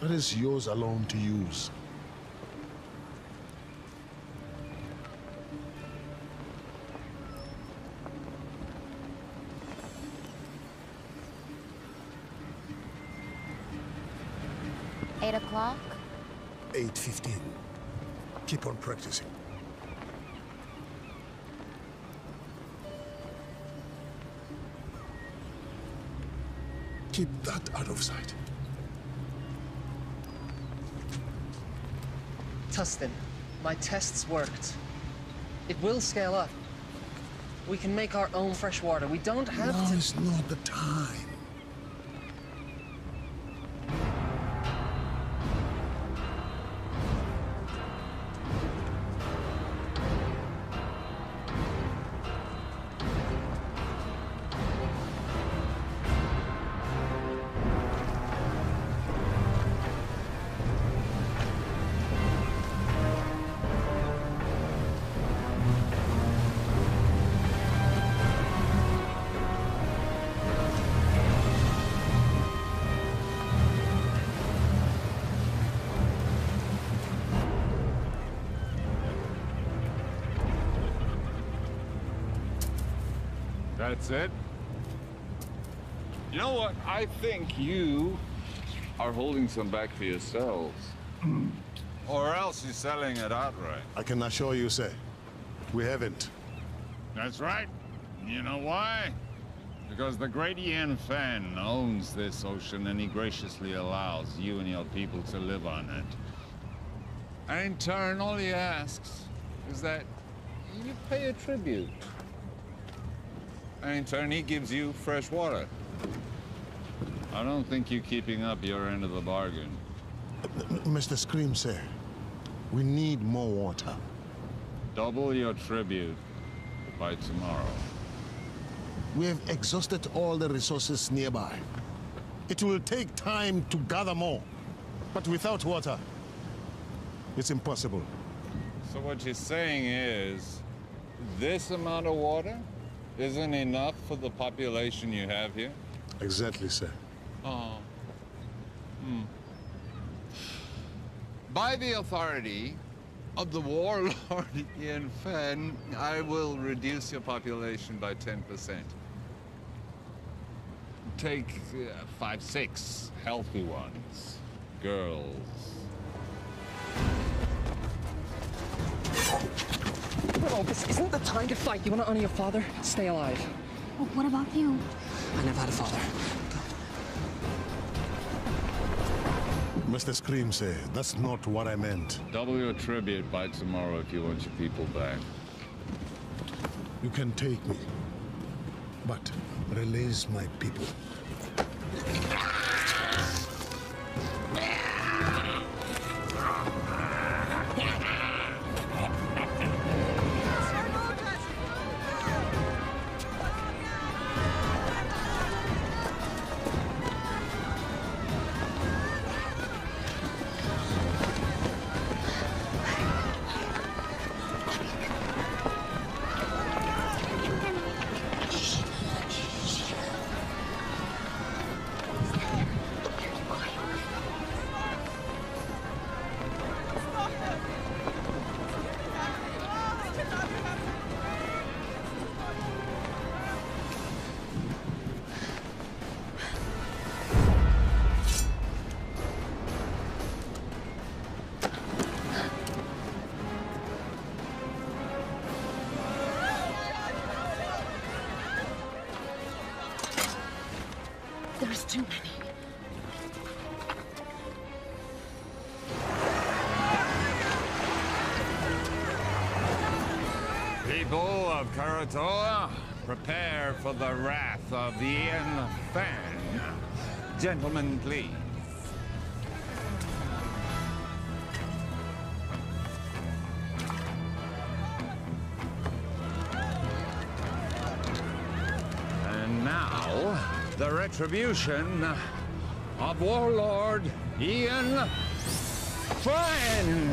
That is yours alone to use. Eight o'clock? 8:15. Keep on practicing. Keep that out of sight. Tustin, my tests worked. It will scale up. We can make our own fresh water. We don't have to... Now is not the time. That's it? You know what? I think you are holding some back for yourselves. Or else you're selling it outright. I can assure you, sir, we haven't. That's right. You know why? Because the great Ian Fan owns this ocean and he graciously allows you and your people to live on it. And in turn, all he asks is that you pay a tribute. And in turn, he gives you fresh water. I don't think you're keeping up your end of the bargain. Mr. Scream, sir, we need more water. Double your tribute by tomorrow. We have exhausted all the resources nearby. It will take time to gather more, but without water, it's impossible. So what you're saying is, this amount of water isn't enough for the population you have here? Exactly, sir. Oh. By the authority of the warlord Ian Fan, I will reduce your population by 10%. Take 5, 6 healthy ones. Girls. No, this isn't the time to fight. You want to honor your father? Stay alive. Well, what about you? I never had a father. Mr. Scream, sir, that's not what I meant. Double your tribute by tomorrow if you want your people back. You can take me, but release my people. There's too many. People of Karatoa, prepare for the wrath of the Ian Fan. Gentlemen, please. And now, the retribution of Warlord Ian Fan.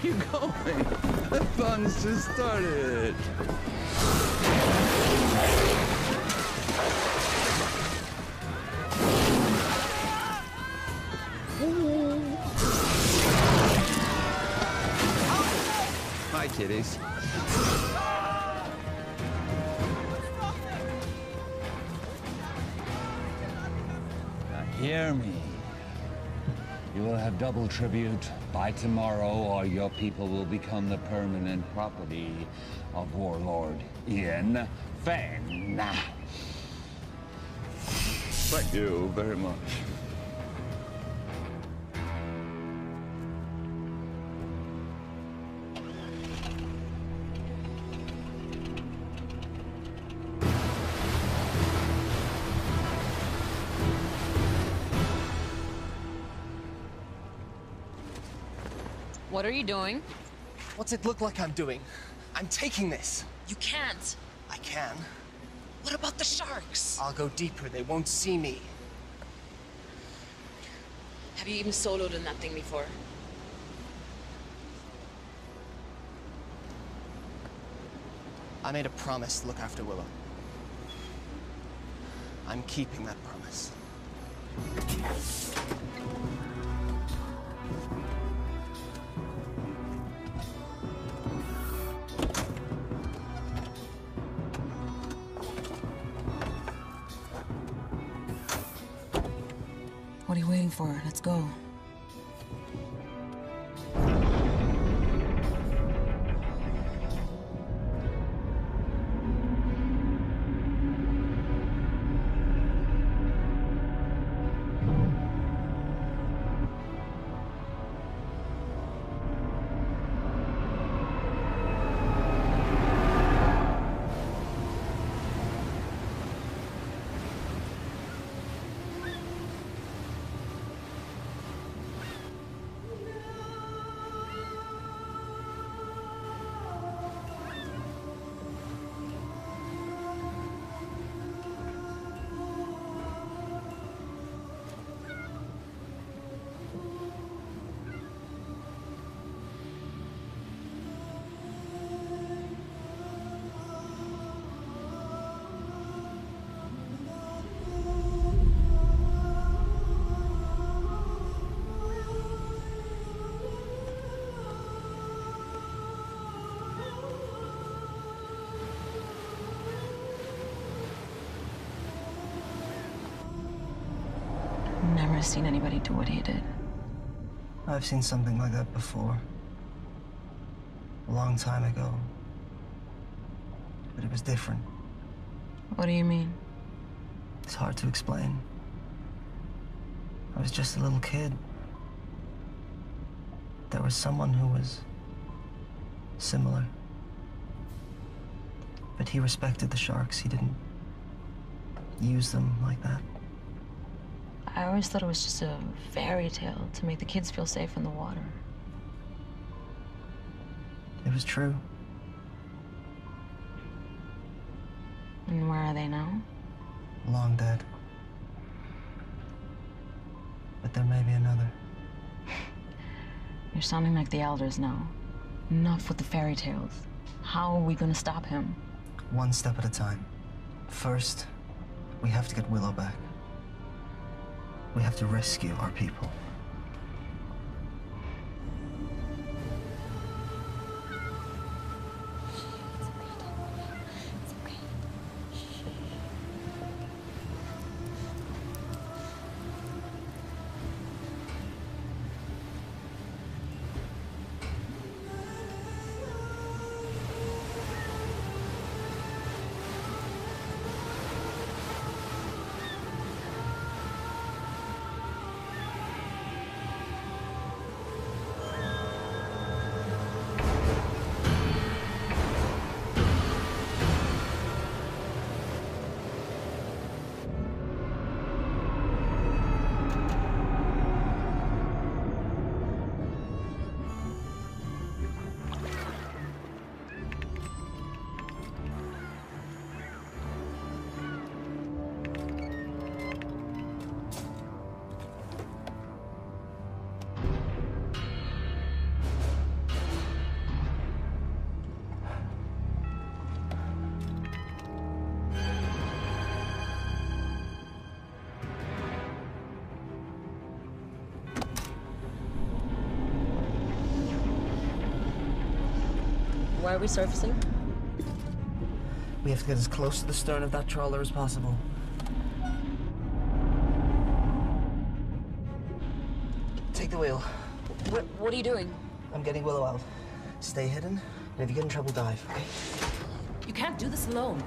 you going? The fun's just started. Hi, kitties. Now hear me. You will have double tribute by tomorrow, or your people will become the permanent property of Warlord Ian Fenn. Thank you very much. What are you doing? What's it look like I'm doing? I'm taking this. You can't. I can. What about the sharks? I'll go deeper. They won't see me. Have you even soloed in that thing before? I made a promise to look after Willow. I'm keeping that promise. What are you waiting for? Let's go. Never seen anybody do what he did. I've seen something like that before. A long time ago. But it was different. What do you mean? It's hard to explain. I was just a little kid. There was someone who was similar. But he respected the sharks. He didn't use them like that. I always thought it was just a fairy tale to make the kids feel safe in the water. It was true. And where are they now? Long dead. But there may be another. You're sounding like the elders now. Enough with the fairy tales. How are we gonna stop him? One step at a time. First, we have to get Willow back. We have to rescue our people. Why are we surfacing? We have to get as close to the stern of that trawler as possible. Take the wheel. What are you doing? I'm getting Willow out. Stay hidden, and if you get in trouble, dive, okay? You can't do this alone.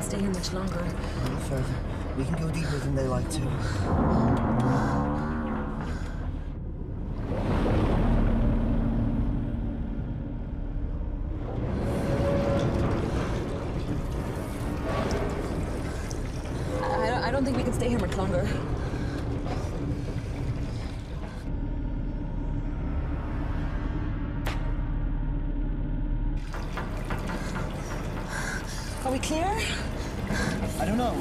Stay here much longer. A little further. We can go deeper than they like to. I don't think we can stay here much longer. Are we clear? I don't know.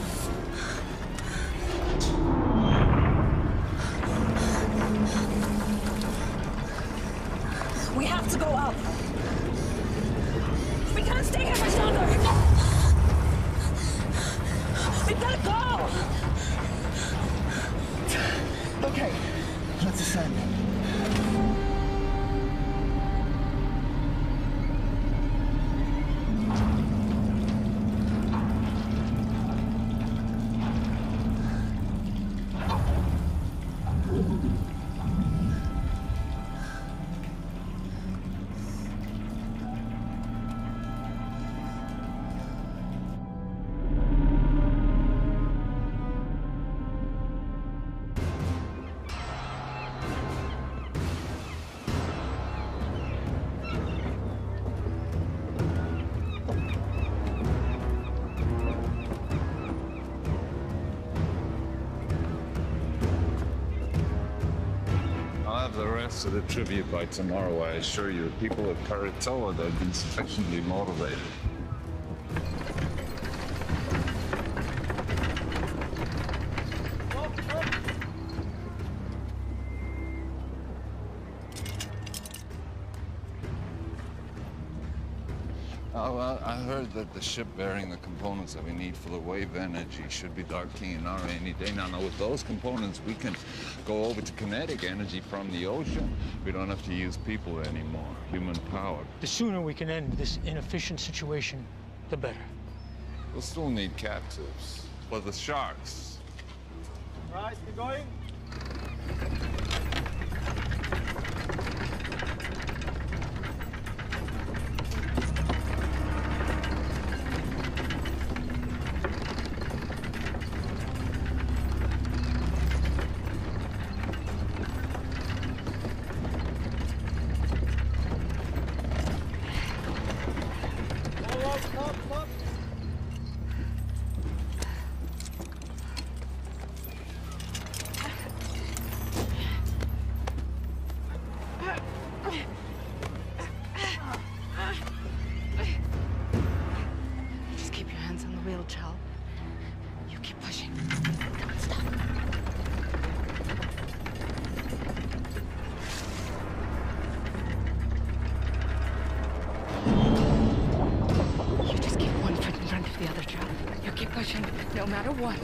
We have to go up. We can't stay here much longer. We've got to go. Okay, let's ascend. have the rest of the tribute by tomorrow, I assure you. People at Karatoa, they've been sufficiently motivated. Oh, well, I heard that the ship bearing the components that we need for the wave energy should be docking in our any day. Now, with those components, we can go over to kinetic energy from the ocean. We don't have to use people anymore, human power. The sooner we can end this inefficient situation, the better. We'll still need captives. For the sharks. Right, you going? Just keep your hands on the wheel, Chal. You keep pushing. Don't stop. You just keep one foot in front of the other, Chal. You keep pushing, no matter what.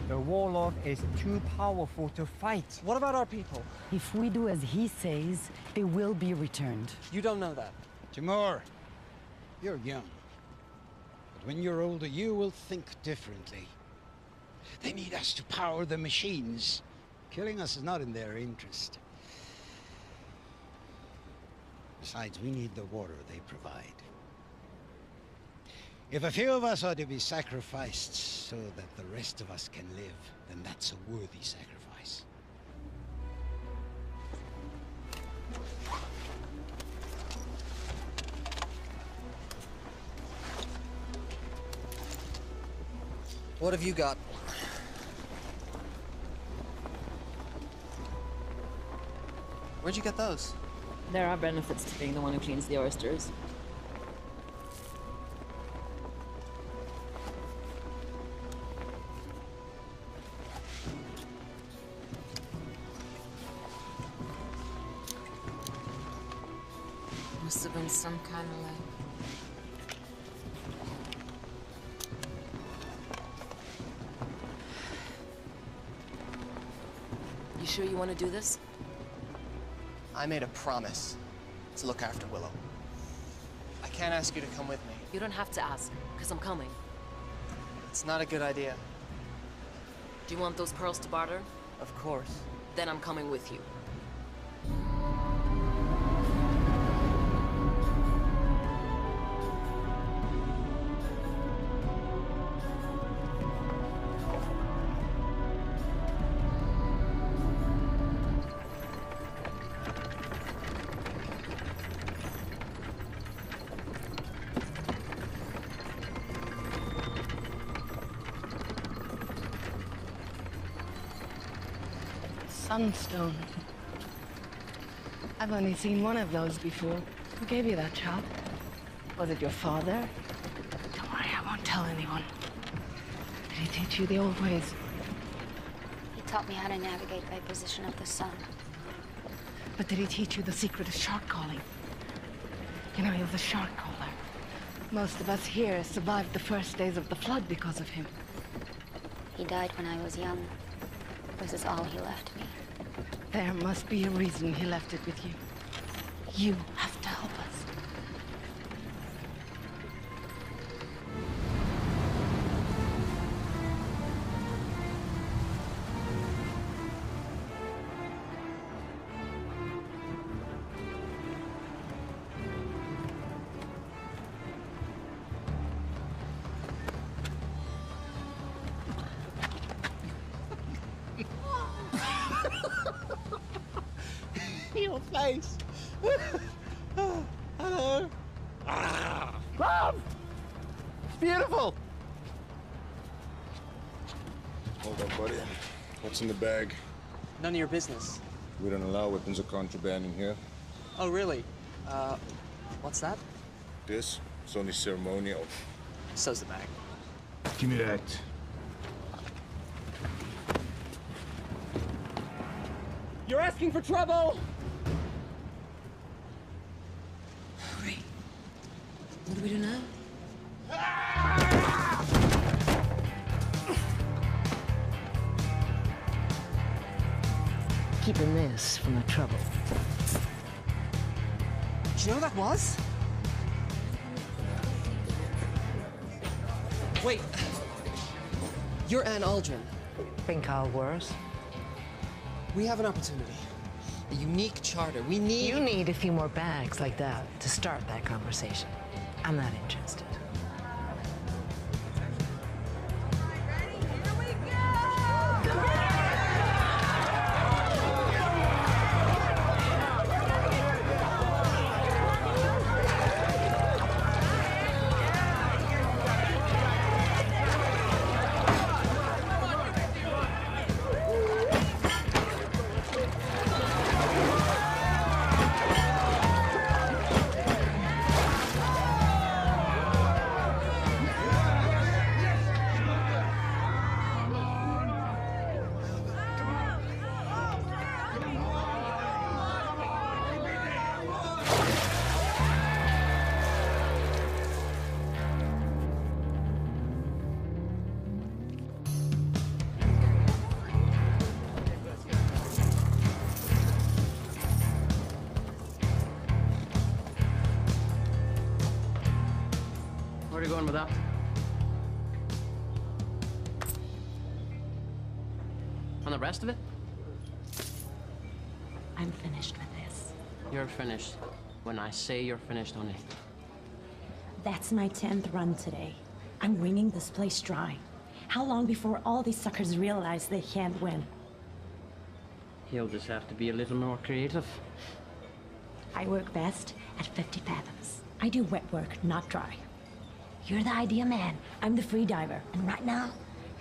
The warlock is too powerful to fight. What about our people? If we do as he says, they will be returned. You don't know that. Timur, you're young. But when you're older, you will think differently. They need us to power the machines. Killing us is not in their interest. Besides, we need the water they provide. If a few of us are to be sacrificed so that the rest of us can live, then that's a worthy sacrifice. What have you got? Where'd you get those? There are benefits to being the one who cleans the oysters. Must have been some kind of like... You sure you want to do this? I made a promise to look after Willow. I can't ask you to come with me. You don't have to ask, because I'm coming. It's not a good idea. Do you want those pearls to barter? Of course. Then I'm coming with you. Sunstone. I've only seen one of those before. Who gave you that, child? Was it your father? Don't worry, I won't tell anyone. Did he teach you the old ways? He taught me how to navigate by position of the sun. But did he teach you the secret of shark calling? You know, he was a shark caller. Most of us here survived the first days of the flood because of him. He died when I was young. This is all he left me. There must be a reason he left it with you. You have to help us. Your face. Hello. love! It's beautiful! Hold on, buddy. What's in the bag? None of your business. We don't allow weapons of contraband in here. Oh, really? What's that? This? It's only ceremonial. So's the bag. Give me that. You're asking for trouble! Hurry. What do we do now? Keeping this from the trouble. Do you know who that was? Wait. You're Anne Aldrin. Been called worse. We have an opportunity. A unique charter. We need... You need a few more bags like that to start that conversation. I'm not interested. Where are you going with that? And the rest of it? I'm finished with this. You're finished. When I say you're finished, honey. That's my 10th run today. I'm wringing this place dry. How long before all these suckers realize they can't win? You'll just have to be a little more creative. I work best at 50 fathoms. I do wet work, not dry. You're the idea man. I'm the free diver. And right now,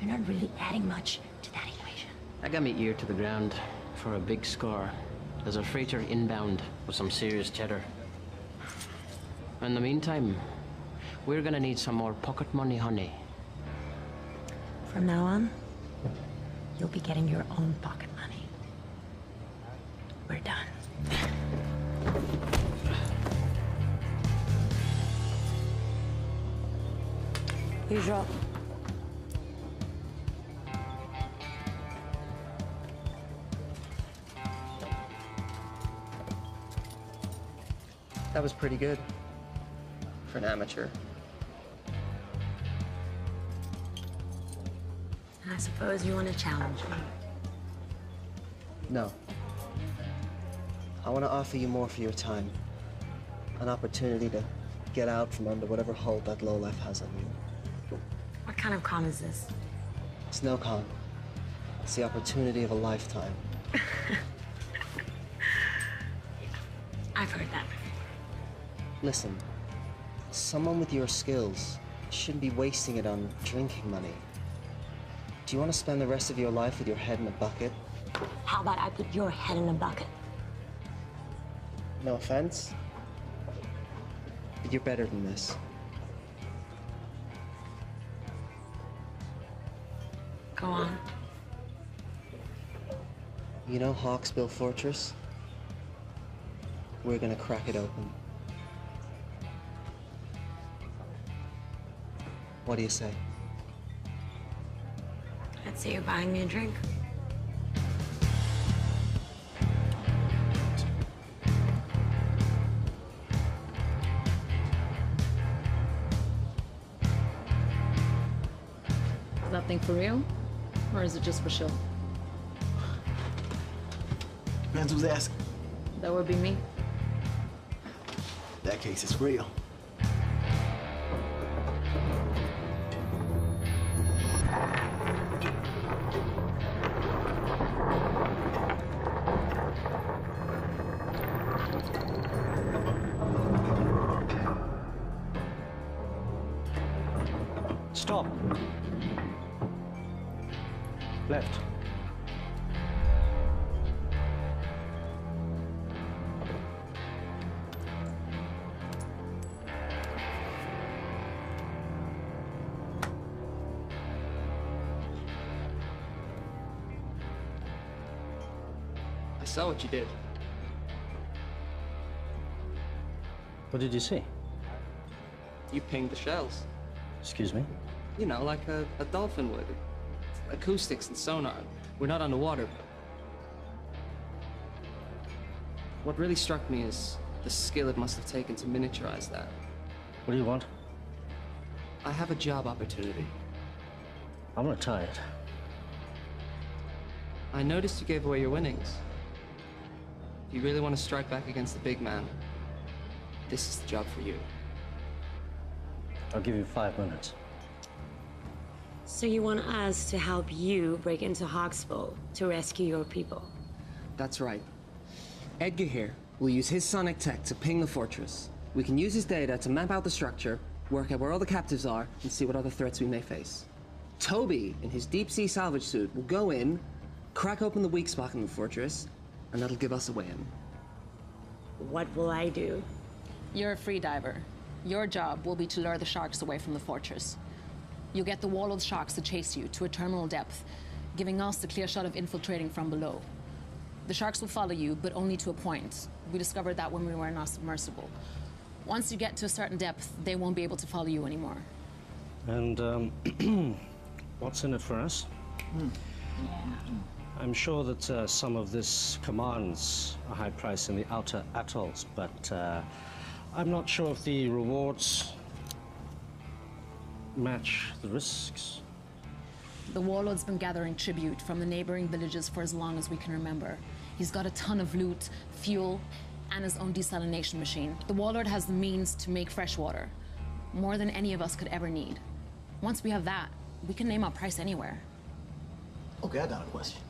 you're not really adding much to that equation. I got me ear to the ground for a big score. There's a freighter inbound with some serious cheddar. In the meantime, we're gonna need some more pocket money, honey. From now on, you'll be getting your own pocket money. We're done. Usual. That was pretty good. For an amateur. I suppose you want to challenge me. No. I want to offer you more for your time. An opportunity to get out from under whatever hold that lowlife has on you. What kind of con is this? It's no con. It's the opportunity of a lifetime. I've heard that. Listen, someone with your skills shouldn't be wasting it on drinking money. Do you want to spend the rest of your life with your head in a bucket? How about I put your head in a bucket? No offense, but you're better than this. Go on. You know Hawksbill Fortress? We're gonna crack it open. What do you say? I'd say you're buying me a drink. Is that thing for real? Or is it just for show? Depends who's asking. That would be me. In that case, it's real. Stop. Left. I saw what you did. What did you see? You pinged the shells. Excuse me? You know, like a dolphin would. Acoustics and sonar. We're not underwater. What really struck me is the skill it must have taken to miniaturize that. What do you want? I have a job opportunity. I'm retired. I noticed you gave away your winnings. If you really want to strike back against the big man, this is the job for you. I'll give you 5 minutes. So you want us to help you break into Hawksbow to rescue your people? That's right. Edgar here will use his sonic tech to ping the fortress. We can use his data to map out the structure, work out where all the captives are, and see what other threats we may face. Toby, in his deep-sea salvage suit, will go in, crack open the weak spot in the fortress, and that'll give us a way in. What will I do? You're a free diver. Your job will be to lure the sharks away from the fortress. You'll get the Warlord's sharks to chase you to a terminal depth, giving us the clear shot of infiltrating from below. The sharks will follow you, but only to a point. We discovered that when we were in our submersible. Once you get to a certain depth, they won't be able to follow you anymore. And, what's in it for us? I'm sure that some of this commands a high price in the outer atolls, but I'm not sure if the rewards match the risks. The Warlord's been gathering tribute from the neighboring villages for as long as we can remember. He's got a ton of loot, fuel, and his own desalination machine. The Warlord has the means to make fresh water, more than any of us could ever need. Once we have that, we can name our price anywhere. Okay, I got a question.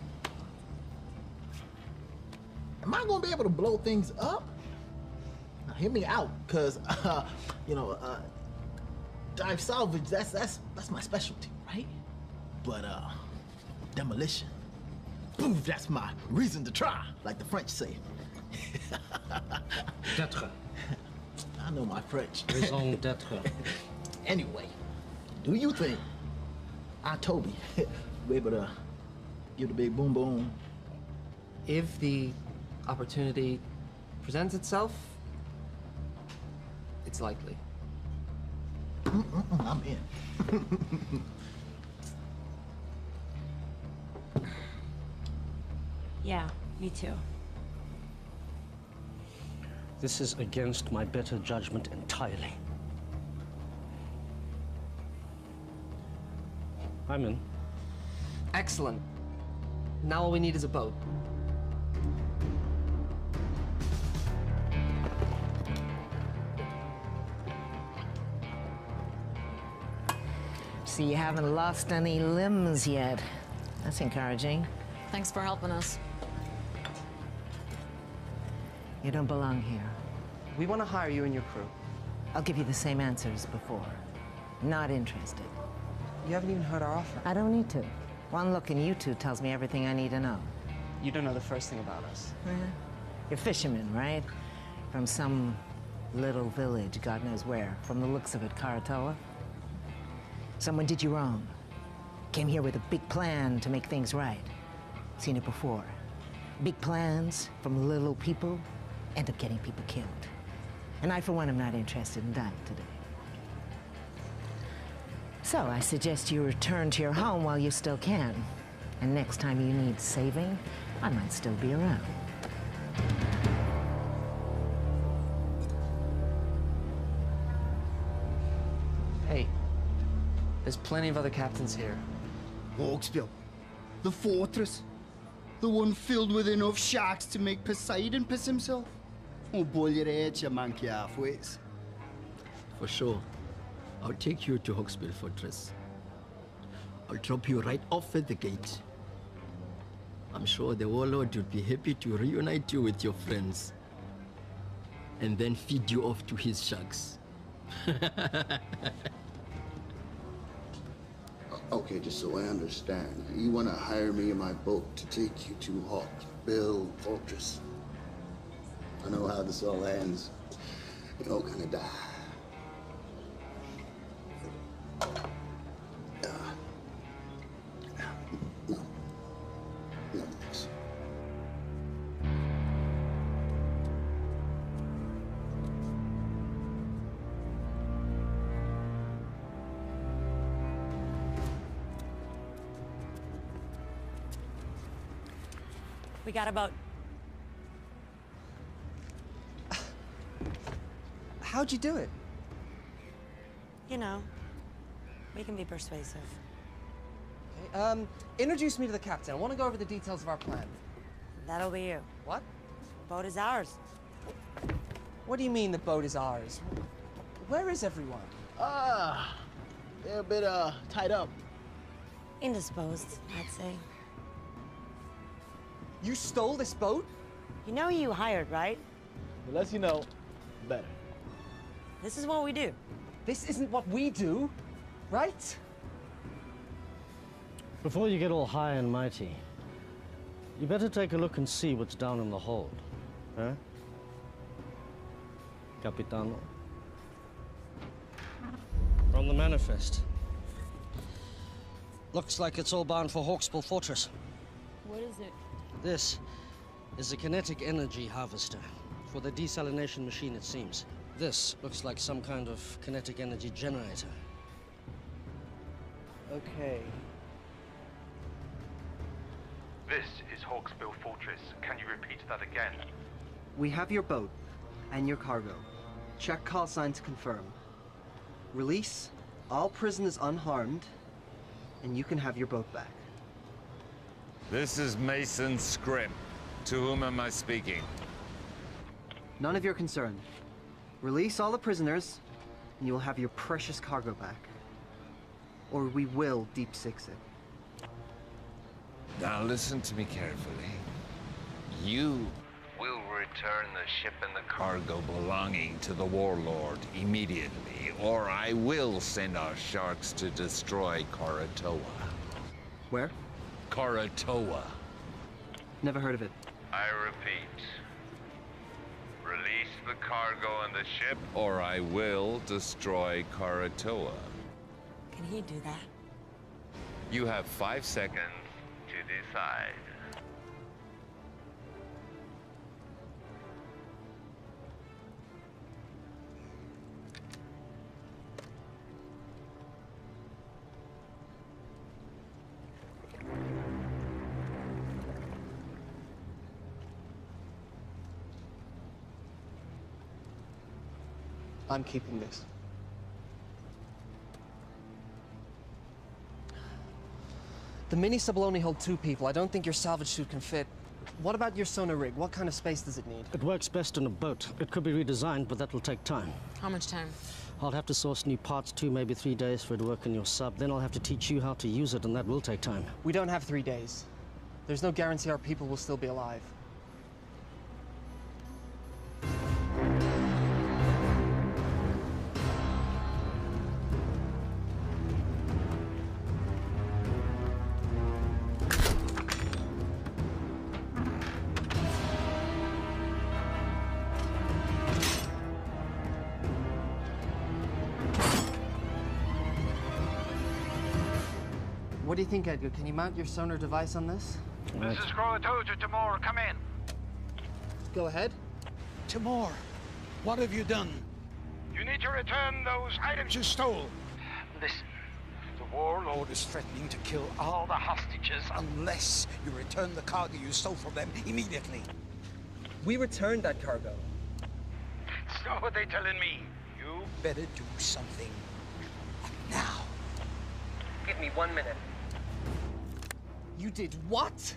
Am I gonna be able to blow things up? Now, hear me out, cause dive salvage, that's my specialty, right? But demolition, boom, that's my reason to try, like the French say. D'être. I know my French. Raison d'être. Anyway, do you think Toby be able to give the big boom boom? If the opportunity presents itself, it's likely. I'm in. Yeah, me too. This is against my better judgment entirely. I'm in. Excellent. Now all we need is a boat. So you haven't lost any limbs yet. That's encouraging. Thanks for helping us. You don't belong here. We want to hire you and your crew. I'll give you the same answer as before. Not interested. You haven't even heard our offer. I don't need to. One look in you two tells me everything I need to know. You don't know the first thing about us. You're fishermen, right? From some little village, God knows where. From the looks of it, Karatoa. Someone did you wrong. Came here with a big plan to make things right. Seen it before. Big plans from little people end up getting people killed. And I, for one, am not interested in dying today. So I suggest you return to your home while you still can. And next time you need saving, I might still be around. Hey, there's plenty of other captains here. Hawksbill, the fortress, the one filled with enough sharks to make Poseidon piss himself. Oh, boil your head, you monkey halfways. For sure. I'll take you to Hawksbill Fortress. I'll drop you right off at the gate. I'm sure the Warlord would be happy to reunite you with your friends. And then feed you off to his sharks. Okay, just so I understand, you want to hire me in my boat to take you to Hawksbill Fortress. I know how this all ends. You all gonna die. No. No, thanks. We got a boat. How'd you do it? You know, we can be persuasive. Okay, introduce me to the captain. I want to go over the details of our plan. That'll be you. What? Boat is ours. What do you mean the boat is ours? Where is everyone? They're a bit, tied up. Indisposed, I'd say. You stole this boat? You know who you hired, right? The less you know, the better. This is what we do. This isn't what we do, right? Before you get all high and mighty, you better take a look and see what's down in the hold, huh? Capitano? From the manifest. Looks like it's all bound for Hawksbill Fortress. What is it? This is a kinetic energy harvester for the desalination machine, it seems. This looks like some kind of kinetic energy generator. Okay. This is Hawksbill Fortress. Can you repeat that again? We have your boat and your cargo. Check call sign to confirm. Release all prisoners unharmed, and you can have your boat back. This is Mason Scrimm. To whom am I speaking? None of your concern. Release all the prisoners, and you will have your precious cargo back. Or we will deep six it. Now listen to me carefully. You will return the ship and the cargo belonging to the warlord immediately, or I will send our sharks to destroy Karatoa. Where? Karatoa. Never heard of it. I repeat. Release the cargo and the ship. Or I will destroy Karatoa. Can he do that? You have 5 seconds to decide. I'm keeping this. The mini sub will only hold 2 people. I don't think your salvage suit can fit. What about your sonar rig? What kind of space does it need? It works best in a boat. It could be redesigned, but that will take time. How much time? I'll have to source new parts, 2, maybe 3 days for it to work in your sub. Then I'll have to teach you how to use it, and that will take time. We don't have 3 days. There's no guarantee our people will still be alive. What do you think, Edgar? Can you mount your sonar device on this? This is Croatoa to Timor. Come in. Go ahead. Timor, what have you done? You need to return those items you stole. Listen, the warlord is threatening to kill all the hostages unless you return the cargo you stole from them immediately. We returned that cargo. So what they telling me? You better do something now. Give me 1 minute. You did what?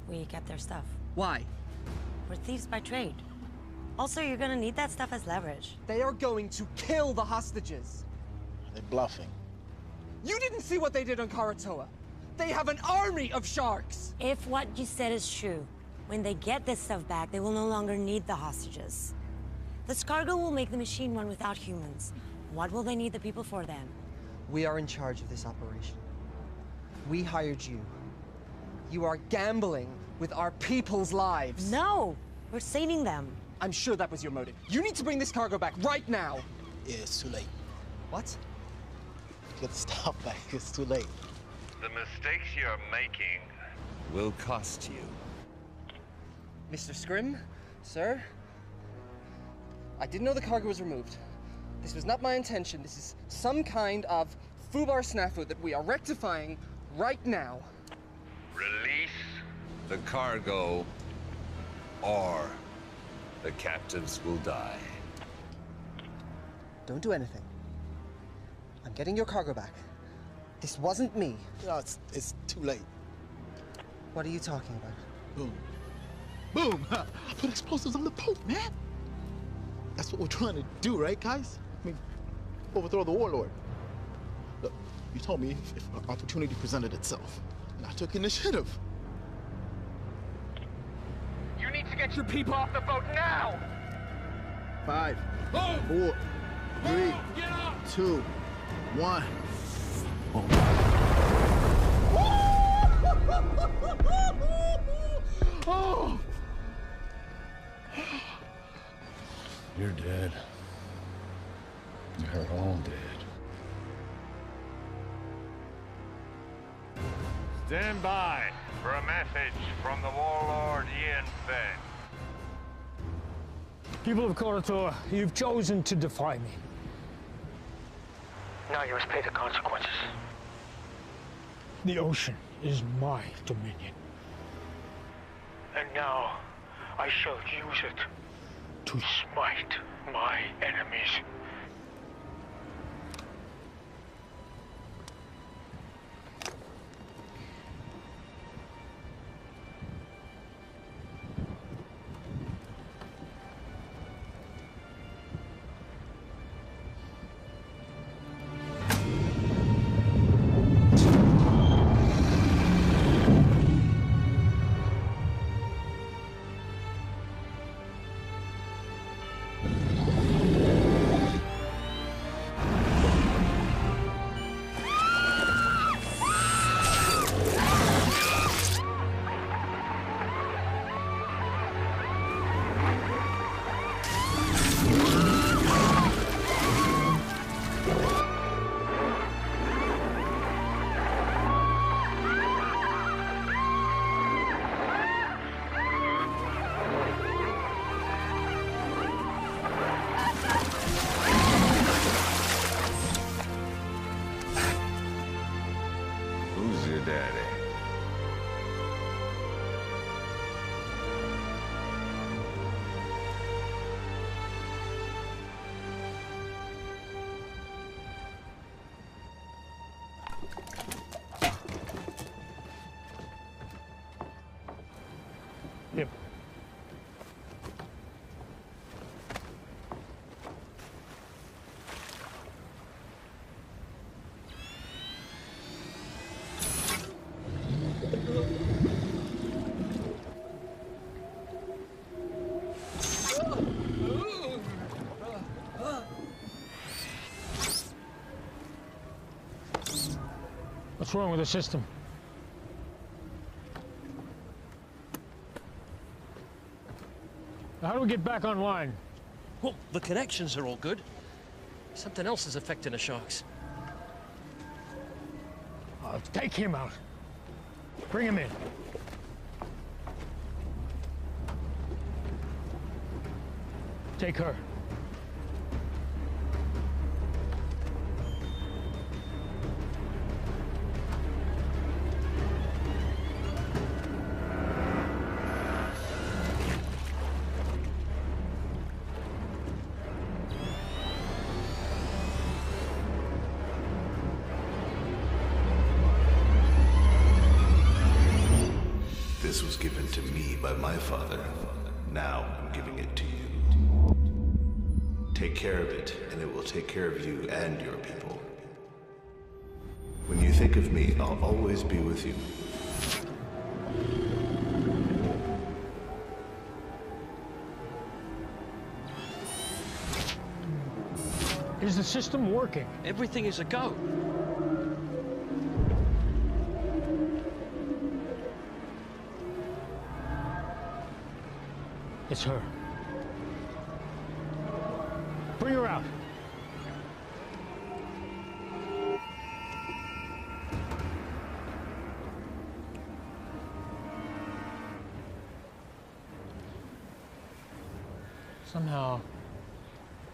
We kept their stuff. Why? We're thieves by trade. Also, you're gonna need that stuff as leverage. They are going to kill the hostages. They're bluffing. You didn't see what they did on Karatoa. They have an army of sharks. If what you said is true, when they get this stuff back, they will no longer need the hostages. This cargo will make the machine run without humans. What will they need the people for then? We are in charge of this operation. We hired you. You are gambling with our people's lives. No, we're saving them. I'm sure that was your motive. You need to bring this cargo back right now. Yeah, it's too late. What? Get the stuff back. It's too late. The mistakes you're making will cost you. Mr. Scrim, sir, I didn't know the cargo was removed. This was not my intention. This is some kind of foobar snafu that we are rectifying right now. Release the cargo, or the captives will die. Don't do anything. I'm getting your cargo back. This wasn't me. No, it's too late. What are you talking about? Boom. Boom! I put explosives on the boat, man! That's what we're trying to do, right, guys? I mean, overthrow the warlord. Look, you told me if an opportunity presented itself, and I took initiative. You need to get your people off the boat now! 5, 4, 3, 2, 1. Oh! You're dead. You're all dead. Stand by for a message from the warlord Ian Fenn. People of Karator, you've chosen to defy me. Now you must pay the consequences. The ocean is my dominion. And now I shall use it to smite my enemies. Yep. What's wrong with the system? How do we get back online? Well, the connections are all good. Something else is affecting the sharks. Take him out. Bring him in. Take her. This was given to me by my father. Now I'm giving it to you. Take care of it, and it will take care of you and your people. When you think of me, I'll always be with you. Is the system working? Everything is a go. It's her. Bring her out. Somehow,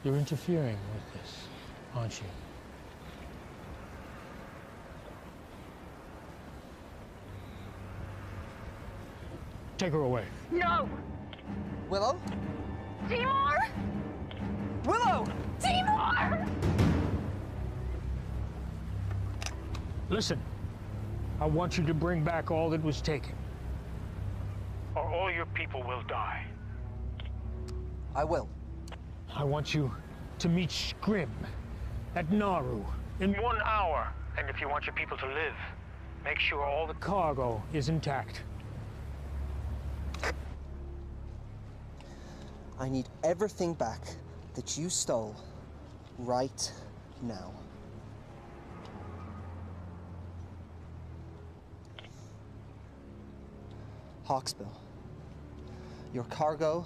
you're interfering with this, aren't you? Take her away. No! Willow? Timur! Willow! Timur! Listen, I want you to bring back all that was taken, or all your people will die. I will. I want you to meet Scrim at Naru in 1 hour. And if you want your people to live, make sure all the cargo is intact. I need everything back that you stole right now. Hawksbill, your cargo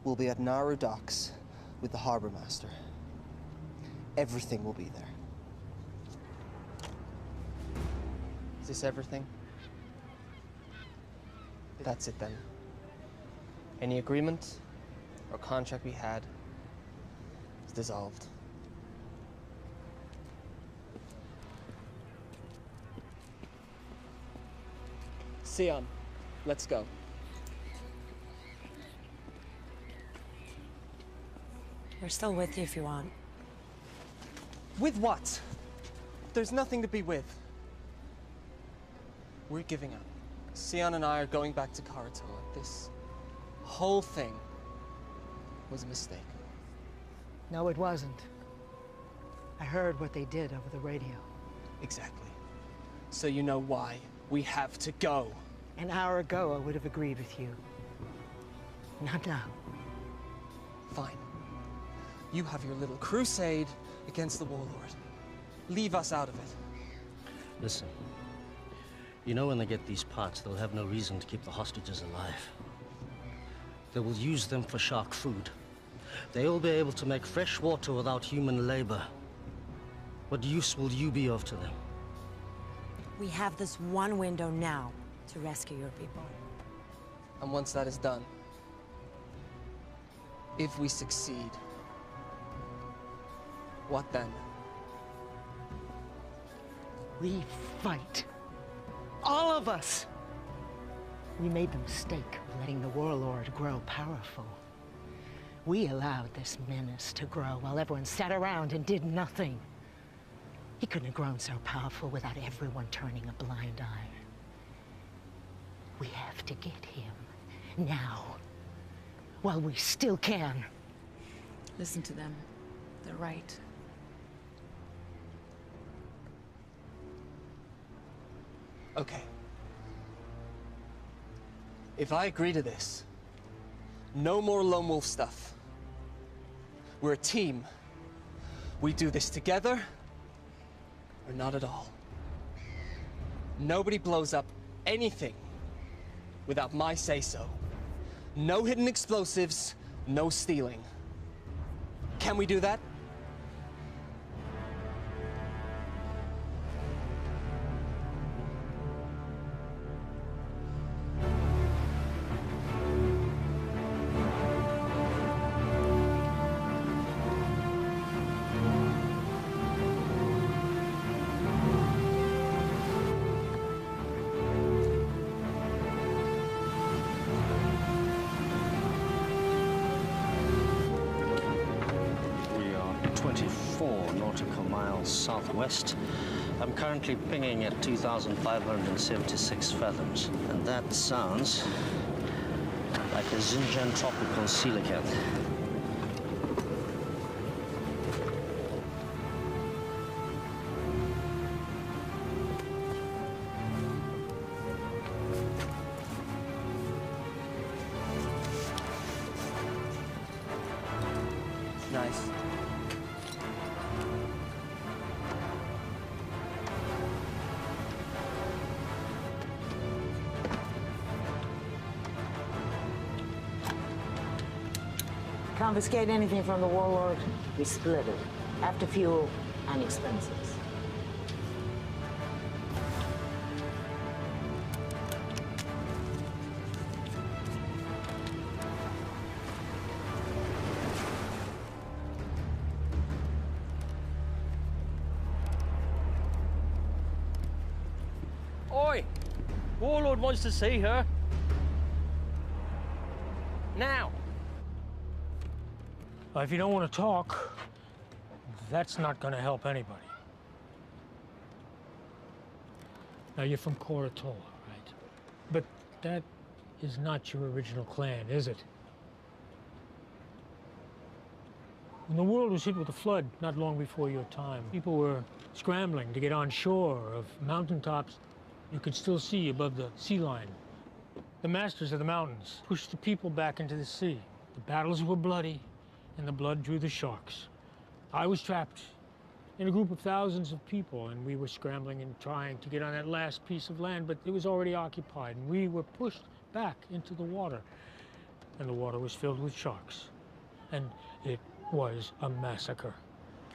will be at Naru docks with the harbor master. Everything will be there. Is this everything? That's it then. Any agreement or contract we had is dissolved. Sion, let's go. We're still with you if you want. With what? There's nothing to be with. We're giving up. Sion and I are going back to Karatoa. This whole thing was a mistake. No, it wasn't. I heard what they did over the radio. Exactly. So you know why we have to go. An hour ago, I would have agreed with you. Not now. Fine. You have your little crusade against the warlord. Leave us out of it. Listen, you know when they get these parts, they'll have no reason to keep the hostages alive. They will use them for shark food. They'll be able to make fresh water without human labor. What use will you be of to them? We have this one window now to rescue your people. And once that is done, if we succeed, what then? We fight. All of us. We made the mistake of letting the warlord grow powerful. We allowed this menace to grow while everyone sat around and did nothing. He couldn't have grown so powerful without everyone turning a blind eye. We have to get him now, while we still can. Listen to them. They're right. Okay. If I agree to this, no more lone wolf stuff. We're a team. We do this together, or not at all. Nobody blows up anything without my say-so. No hidden explosives, no stealing. Can we do that? Southwest. I'm currently pinging at 2,576 fathoms, and that sounds like a Xinjiang tropical coelacanth. Nice. Confiscate anything from the warlord, we split it. After fuel and expenses. Oi! Warlord wants to see her. Now. Well, if you don't want to talk, that's not going to help anybody. Now, you're from Koratola, right? But that is not your original clan, is it? When the world was hit with a flood not long before your time, people were scrambling to get on shore of mountaintops you could still see above the sea line. The masters of the mountains pushed the people back into the sea. The battles were bloody, and the blood drew the sharks. I was trapped in a group of thousands of people, and we were scrambling and trying to get on that last piece of land, but it was already occupied, and we were pushed back into the water. And the water was filled with sharks. And it was a massacre.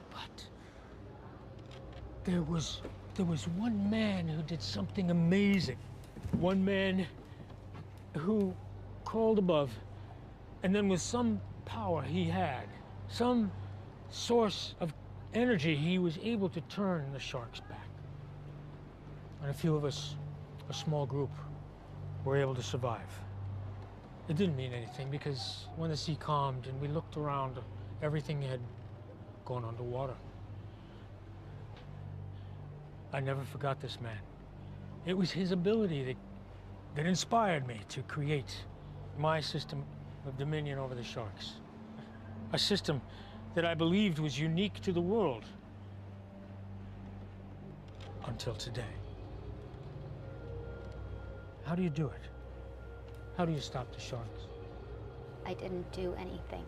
But there was one man who did something amazing. One man who crawled above, and then with some power he had, some source of energy, he was able to turn the sharks back. And a few of us, a small group, were able to survive. It didn't mean anything because when the sea calmed and we looked around, everything had gone underwater. I never forgot this man. It was his ability that inspired me to create my system of dominion over the sharks. A system that I believed was unique to the world. Until today. How do you do it? How do you stop the sharks? I didn't do anything.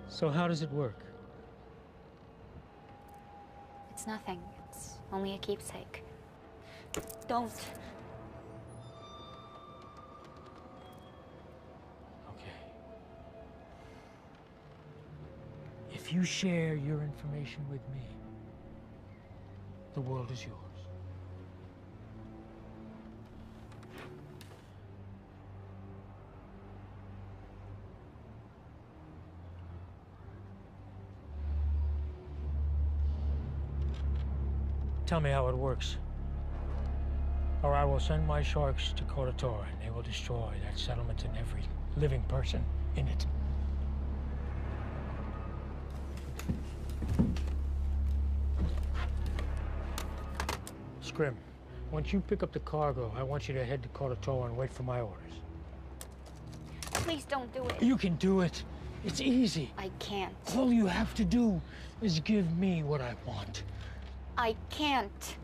So how does it work? It's nothing. It's only a keepsake. Don't. If you share your information with me, the world is yours. Tell me how it works, or I will send my sharks to Koratola, and they will destroy that settlement and every living person in it. Scrim, once you pick up the cargo, I want you to head to Koratola and wait for my orders. Please don't do it. You can do it. It's easy. I can't. All you have to do is give me what I want. I can't.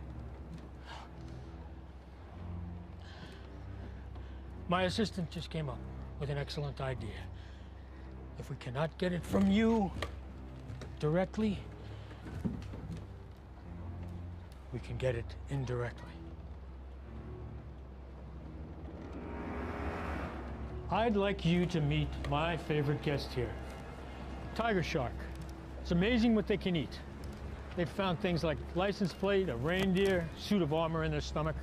My assistant just came up with an excellent idea. If we cannot get it from you directly, we can get it indirectly. I'd like you to meet my favorite guest here, tiger shark. It's amazing what they can eat. They've found things like license plate, a reindeer, suit of armor in their stomach.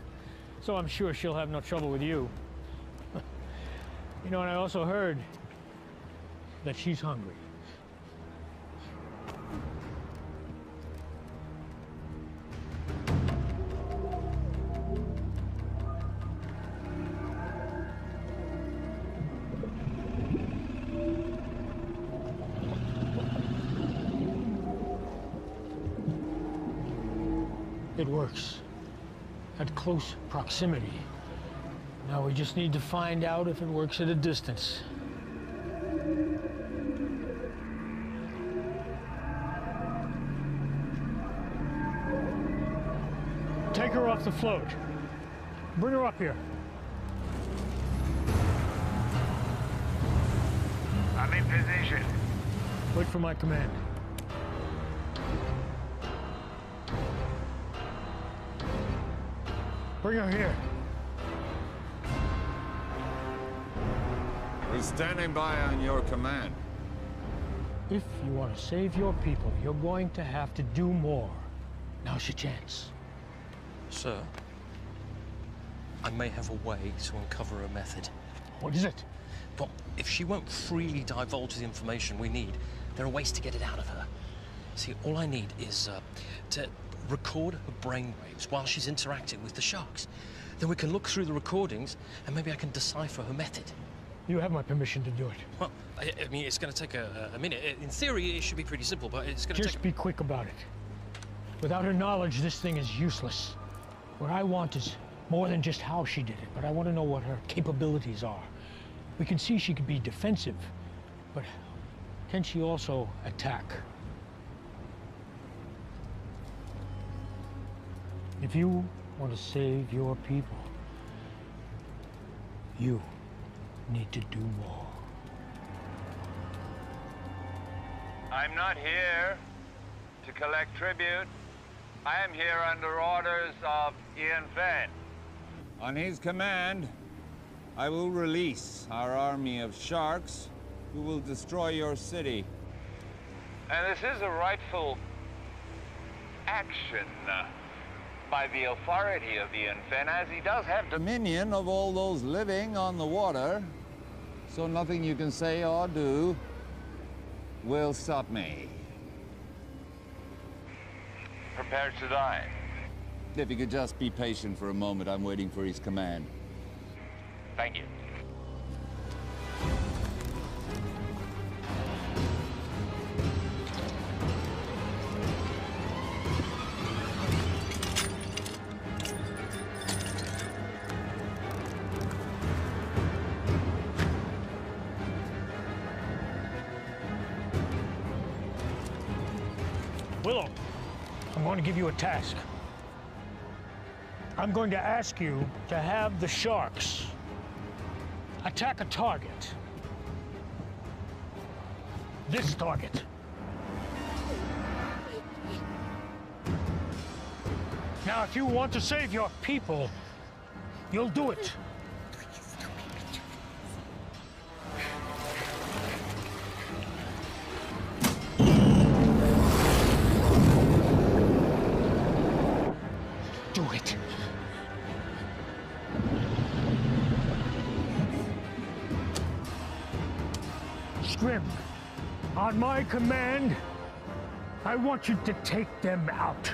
So I'm sure she'll have no trouble with you. You know, and I also heard that she's hungry. It works at close proximity. Now we just need to find out if it works at a distance. Take her off the float. Bring her up here. I'm in position. Wait for my command. Bring her here. We're standing by on your command. If you want to save your people, you're going to have to do more. Now's your chance. Sir, I may have a way to uncover a method. What is it? Well, if she won't freely divulge the information we need, there are ways to get it out of her. See, all I need is to record her brainwaves while she's interacting with the sharks. Then we can look through the recordings and maybe I can decipher her method. You have my permission to do it. Well, I mean, it's going to take a minute. In theory, it should be pretty simple, but it's going to take... Just be quick about it. Without her knowledge, this thing is useless. What I want is more than just how she did it, but I want to know what her capabilities are. We can see she could be defensive, but can she also attack? If you want to save your people, you need to do more. I'm not here to collect tribute. I am here under orders of Ian Fenn. On his command, I will release our army of sharks who will destroy your city. And this is a rightful action by the authority of Ian Fenn, as he does have Dominion of all those living on the water, so nothing you can say or do will stop me. prepared to die. If you could just be patient for a moment, I'm waiting for his command. Thank you. Willow, I'm going to give you a task. I'm going to ask you to have the sharks attack a target. This target. Now, if you want to save your people, you'll do it. Do it. Scrim, on my command, I want you to take them out.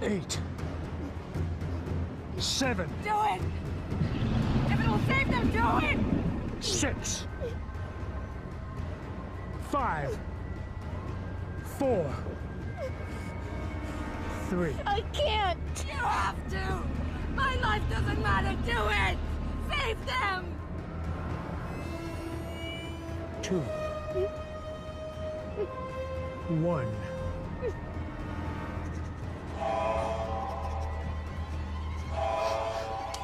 Eight. 7. Do it! If it'll save them, do it! 6. 5. 4. 3. I can't! You have to! My life doesn't matter! Do it! Save them! 2. 1.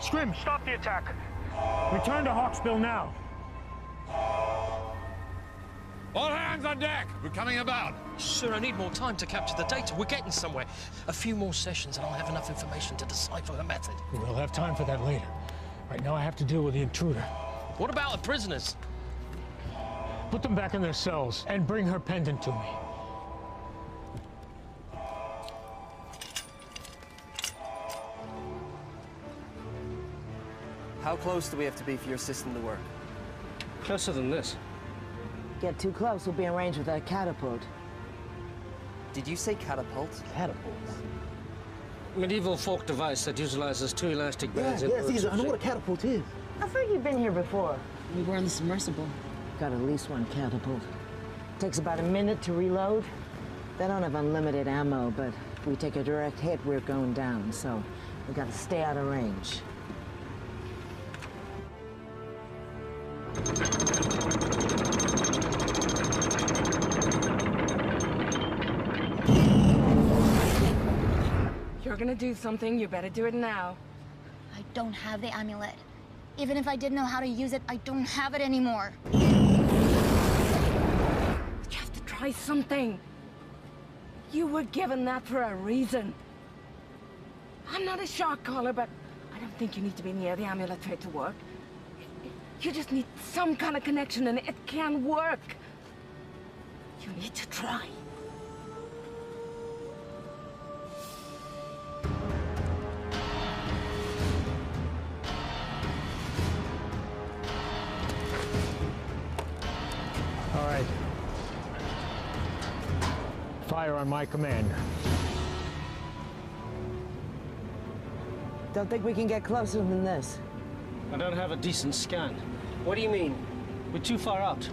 Scrim, stop the attack. Return to Hawksbill now. All hands on deck! We're coming about. Sir, I need more time to capture the data. We're getting somewhere. A few more sessions and I'll have enough information to decipher her method. We'll have time for that later. Right now I have to deal with the intruder. What about the prisoners? Put them back in their cells and bring her pendant to me. How close do we have to be for your system to work? Closer than this. Get too close, we'll be in range with that catapult. Did you say catapult? Catapult? Medieval folk device that utilizes two elastic bands. Yeah, Caesar, I know what a catapult is. I thought you've been here before. We were on the submersible. Got at least one catapult. Takes about a minute to reload. They don't have unlimited ammo, but if we take a direct hit, we're going down, so we gotta stay out of range. You're you're gonna do something, you better do it now. I don't have the amulet. Even if I did know how to use it, I don't have it anymore. You have to try something. You were given that for a reason. I'm not a shark caller, but I don't think you need to be near the amulet for it to work. You just need some kind of connection, and it can work. You need to try. All right. Fire on my command. Don't think we can get closer than this. I don't have a decent scan. What do you mean? We're too far out.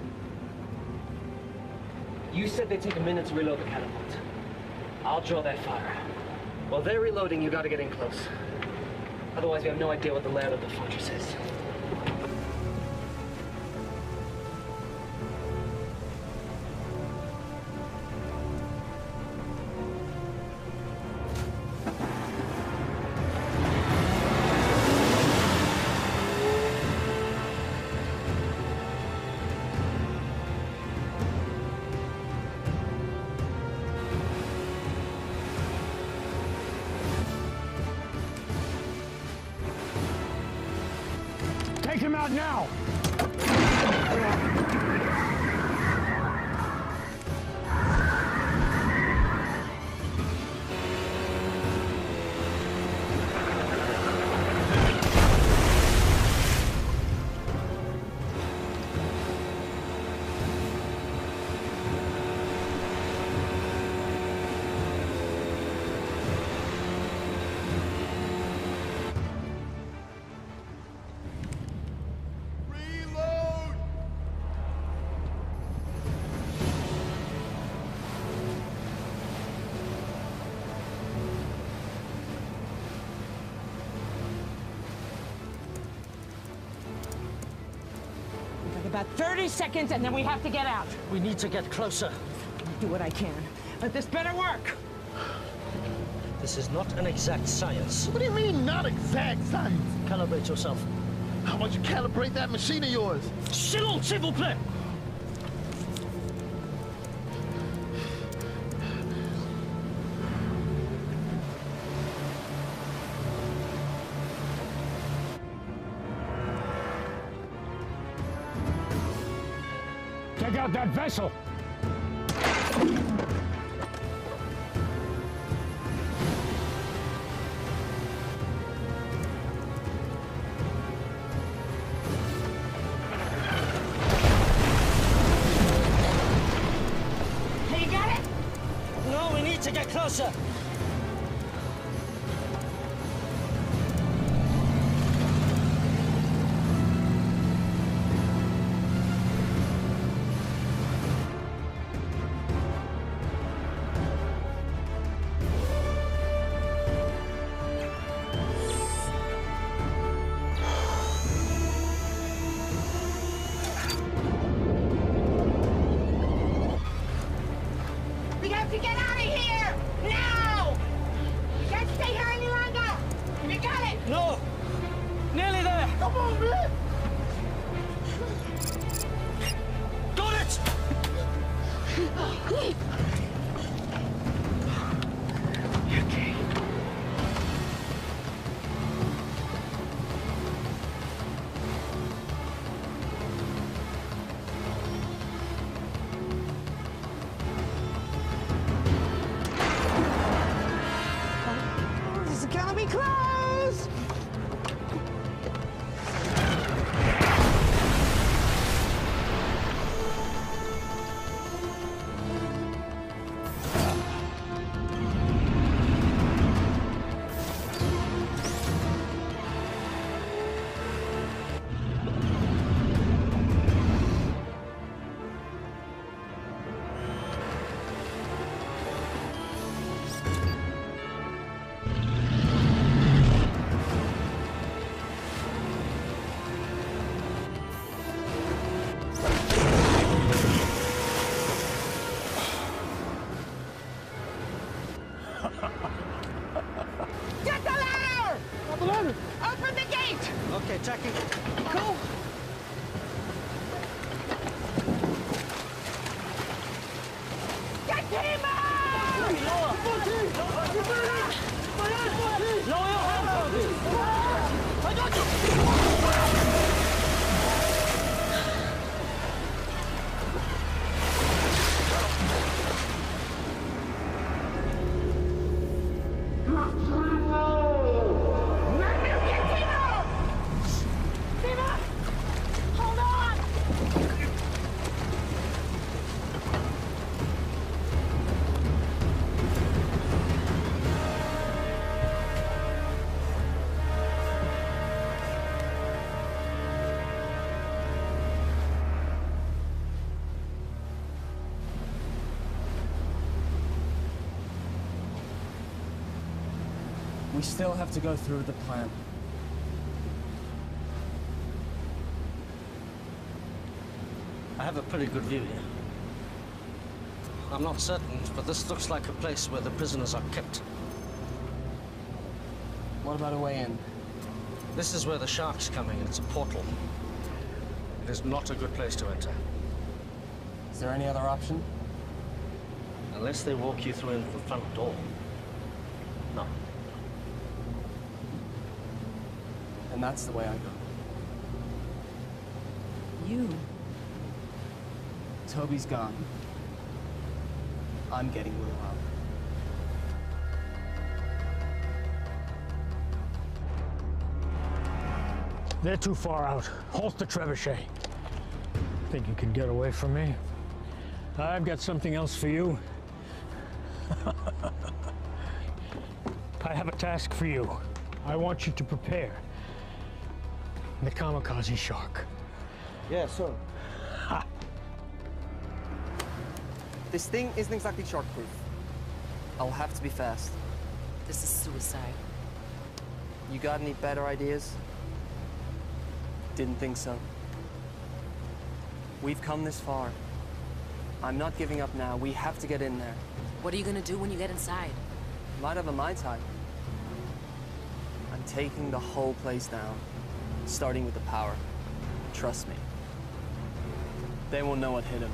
You said they'd take a minute to reload the catapult. I'll draw that fire. While they're reloading, you gotta get in close. Otherwise, we have no idea what the layout of the fortress is. Take him out now! About 30 seconds, and then we have to get out. We need to get closer. I'll do what I can, but this better work. This is not an exact science. What do you mean, not exact science? Calibrate yourself. How about you calibrate that machine of yours? Silence, s'il vous plaît! Take out that vessel! Hey, you got it? No, we need to get closer. We have to get out of here! Now! We can't stay here any longer! You got it! No! Nearly there! Come on, man! Got it! Okay. This is gonna be close! Get the ladder! Not the ladder! Open the gate! Okay, Jackie. Go! Get him out! Lower your hands, I got you! We still have to go through with the plan. I have a pretty good view here. I'm not certain, but this looks like a place where the prisoners are kept. What about a way in? This is where the shark's coming. It's a portal. It is not a good place to enter. Is there any other option? Unless they walk you through the front door. No. And that's the way I go. You? Toby's gone. I'm getting Will out. They're too far out. Halt the trebuchet. Think you can get away from me? I've got something else for you. I have a task for you. I want you to prepare the kamikaze shark. Yeah, sir. Ha! This thing isn't exactly shark-proof. I'll have to be fast. This is suicide. You got any better ideas? Didn't think so. We've come this far. I'm not giving up now. We have to get in there. What are you gonna do when you get inside? Might have a Mai Tai. I'm taking the whole place down, starting with the power. Trust me. They won't know what hit him.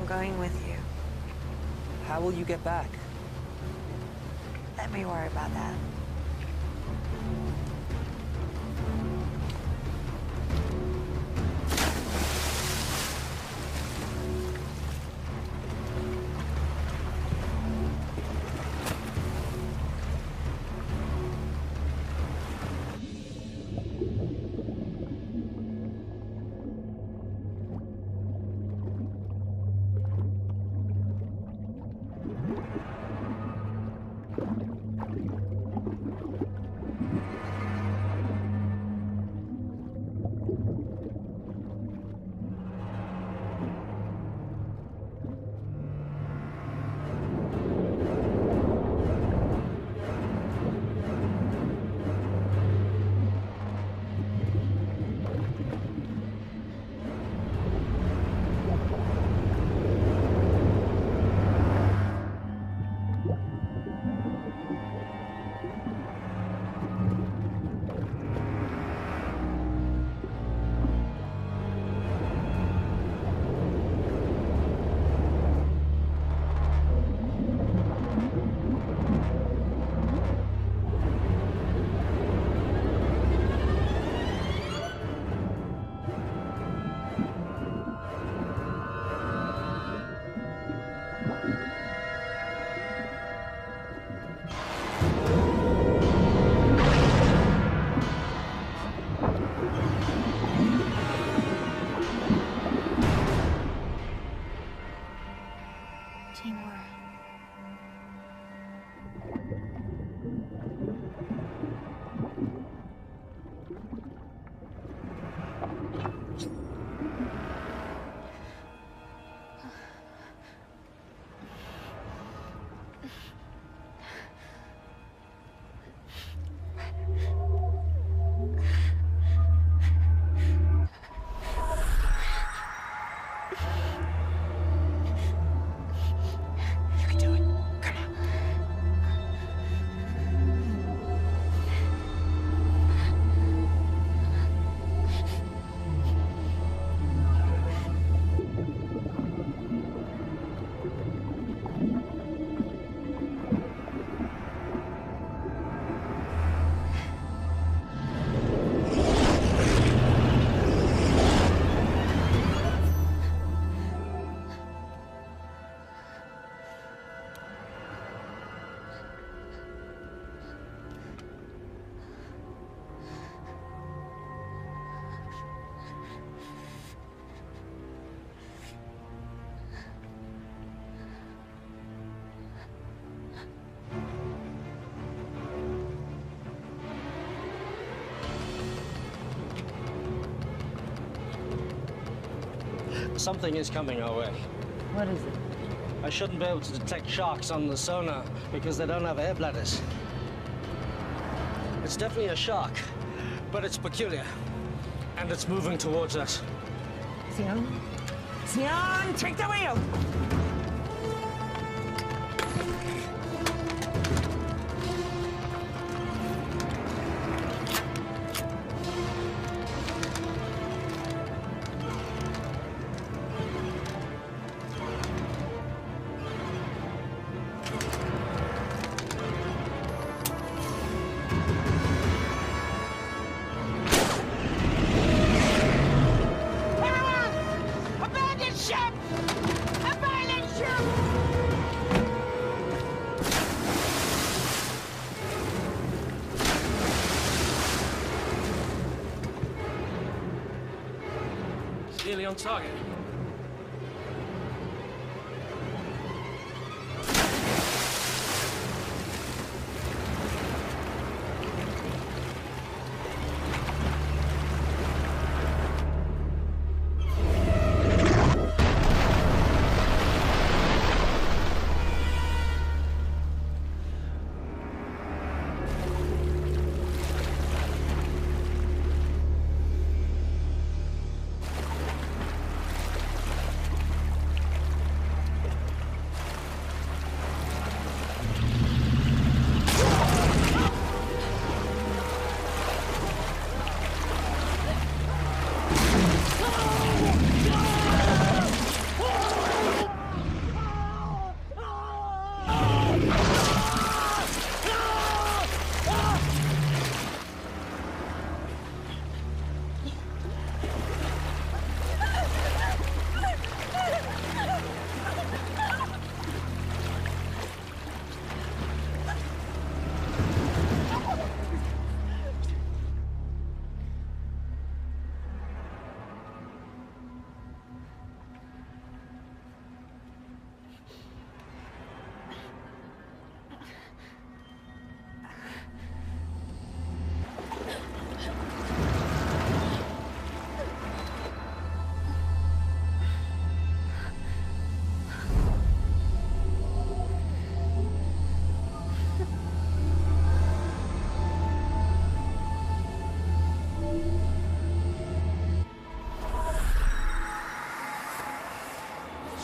I'm going with you. How will you get back? Let me worry about that. Something is coming our way. What is it? I shouldn't be able to detect sharks on the sonar because they don't have air bladders. It's definitely a shark, but it's peculiar. And it's moving towards us. Sion? Sion, take the wheel! Nearly on target.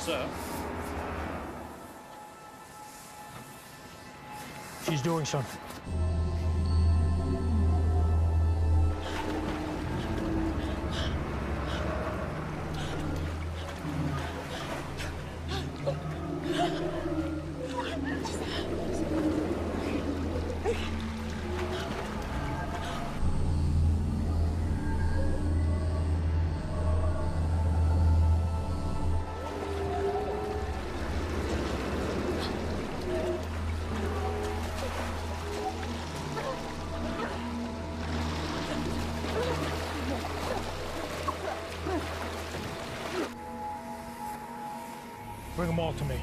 Sir? She's doing something. Bring them all to me.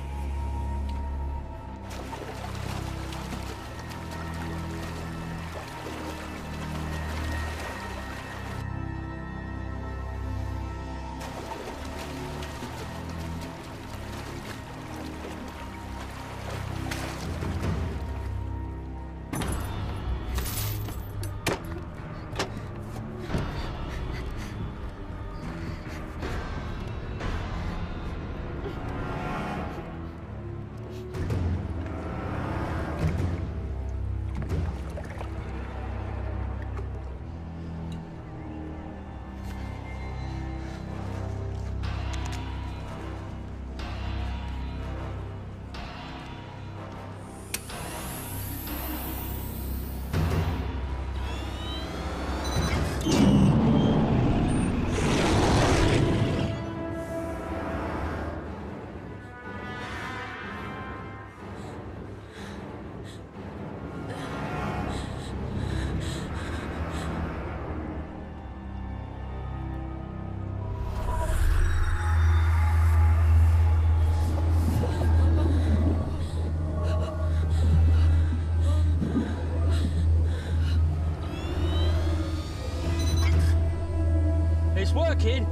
It's working.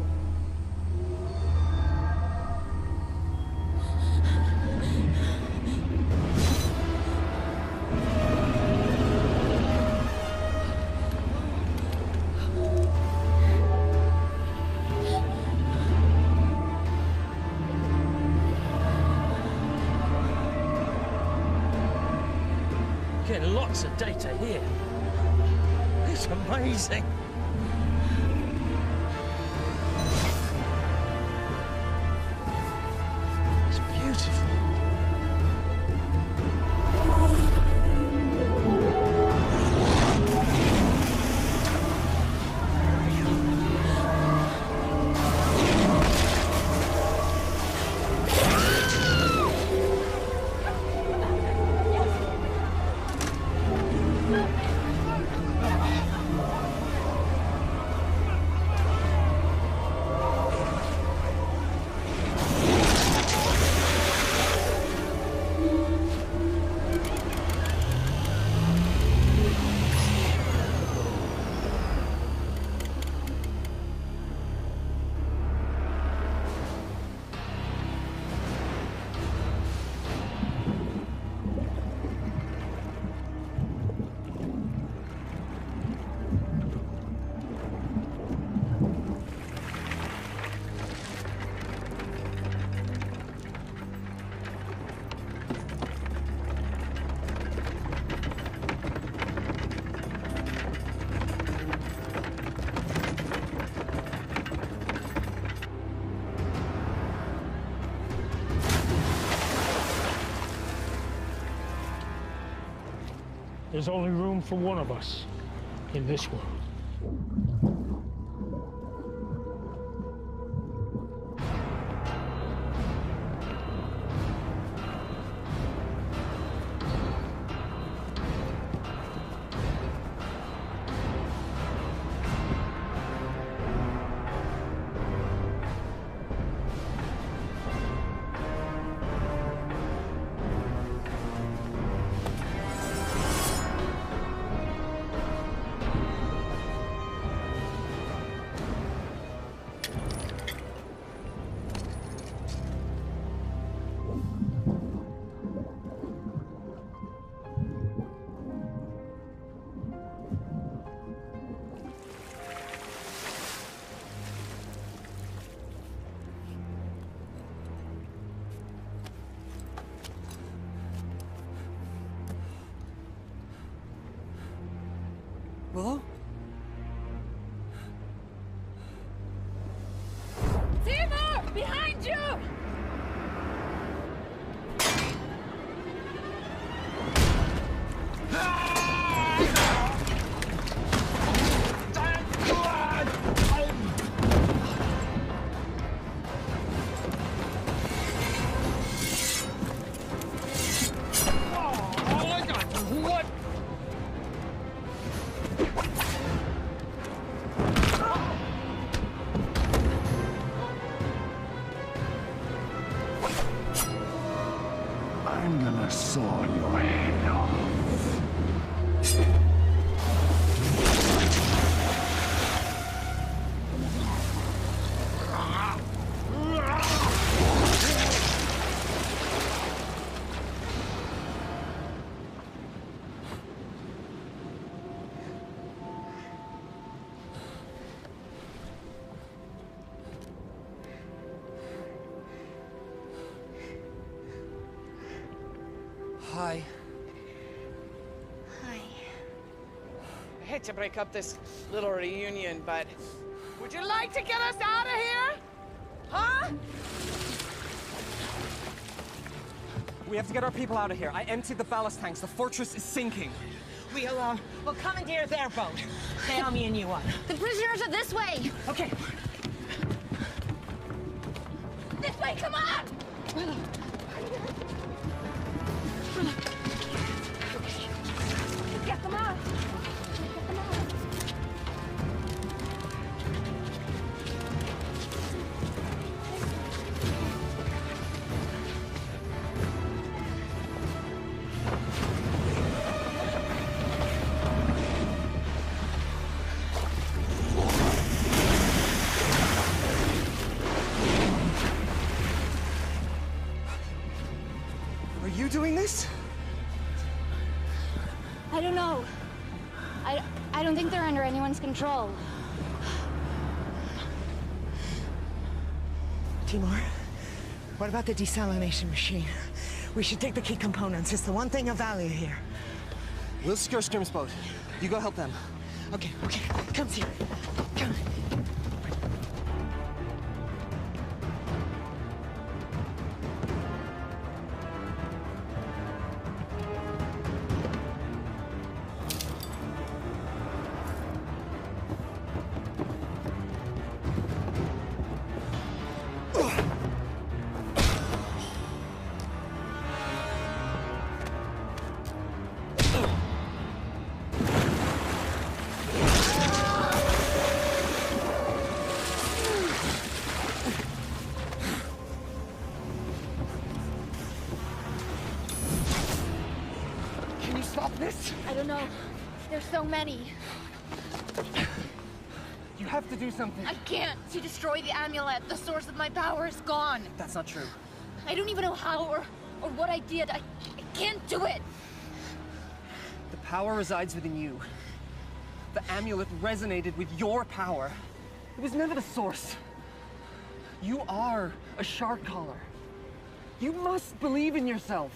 getting lots of data here. It's amazing. It's beautiful. There's only room for one of us in this world. Willow? Timur! Behind you! I'm gonna saw your head off. Hi. Hi. I hate to break up this little reunion, but would you like to get us out of here? Huh? We have to get our people out of here. I emptied the ballast tanks. The fortress is sinking. We'll commandeer their boat. Naomi and you up. The prisoners are this way! Okay. This way, come on! Get them out! Are you doing this? I don't know. I don't think they're under anyone's control. Timur, what about the desalination machine? We should take the key components. It's the one thing of value here. We'll secure Scrim's boat. You go help them. Okay, come here. Come. I don't know. There's so many. You have to do something. I can't. She destroyed the amulet. The source of my power is gone. That's not true. I don't even know how or what I did. I can't do it. The power resides within you. The amulet resonated with your power. It was never the source. You are a shark caller. You must believe in yourself.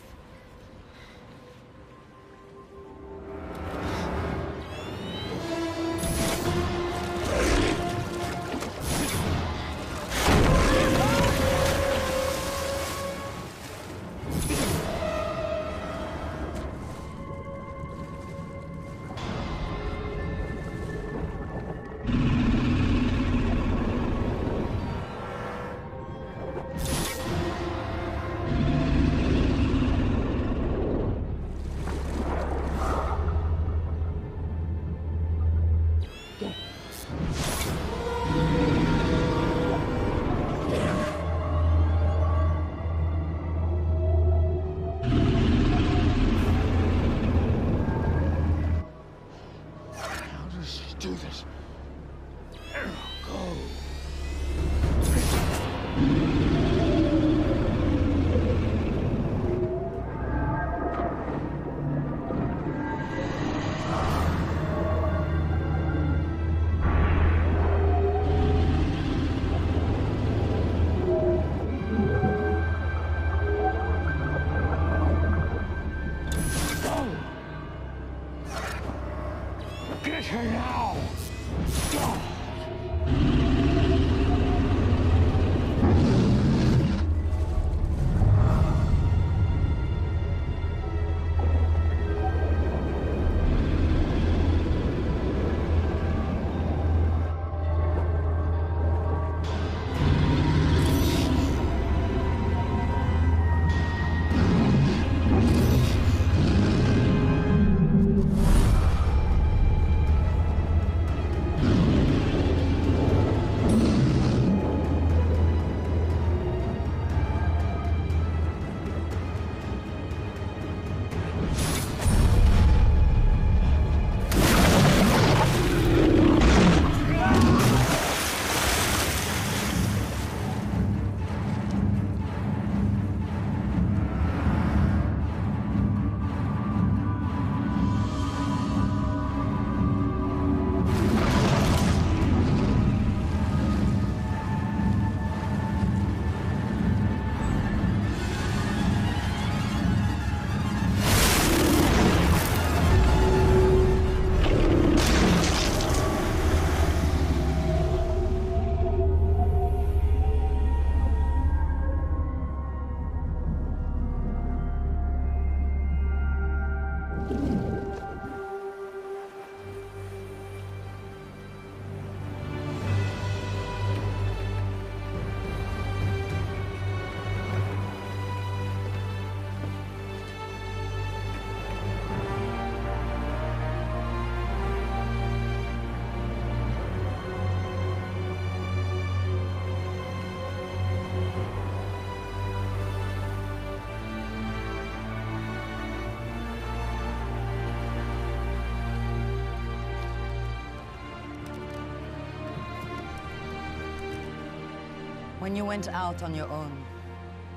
When you went out on your own,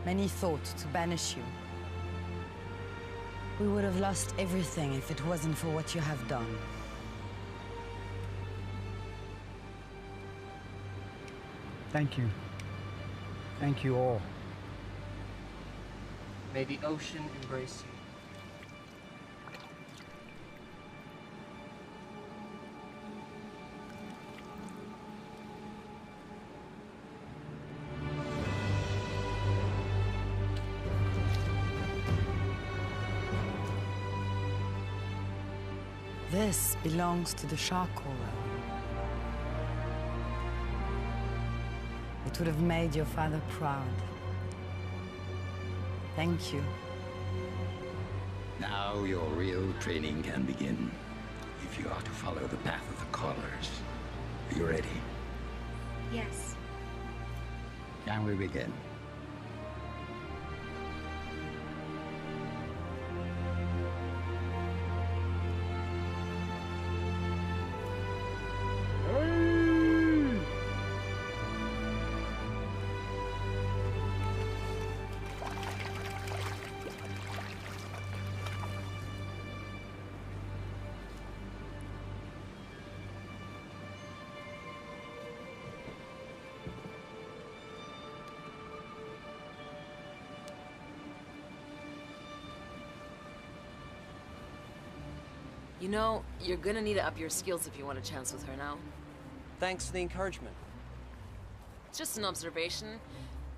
many thought to banish you. We would have lost everything if it wasn't for what you have done. Thank you. Thank you all. May the ocean embrace you. This belongs to the shark caller. It would have made your father proud. Thank you. Now your real training can begin. If you are to follow the path of the callers. Are you ready? Yes. Can we begin? You know, you're gonna need to up your skills if you want a chance with her now. Thanks for the encouragement. It's just an observation.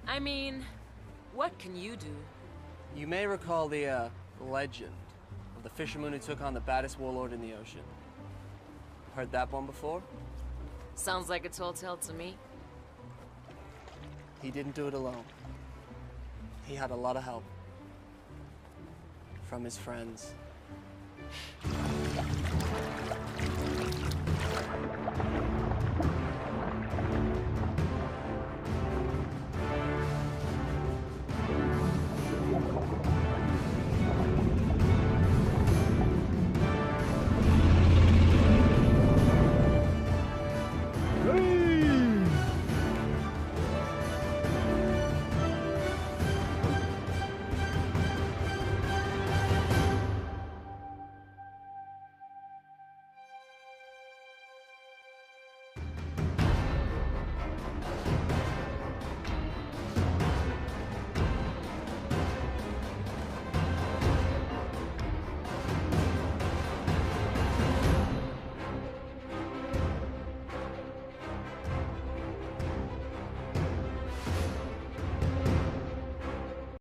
I mean, what can you do? You may recall the, legend of the fisherman who took on the baddest warlord in the ocean. Heard that one before? Sounds like a tall tale to me. He didn't do it alone. He had a lot of help. From his friends.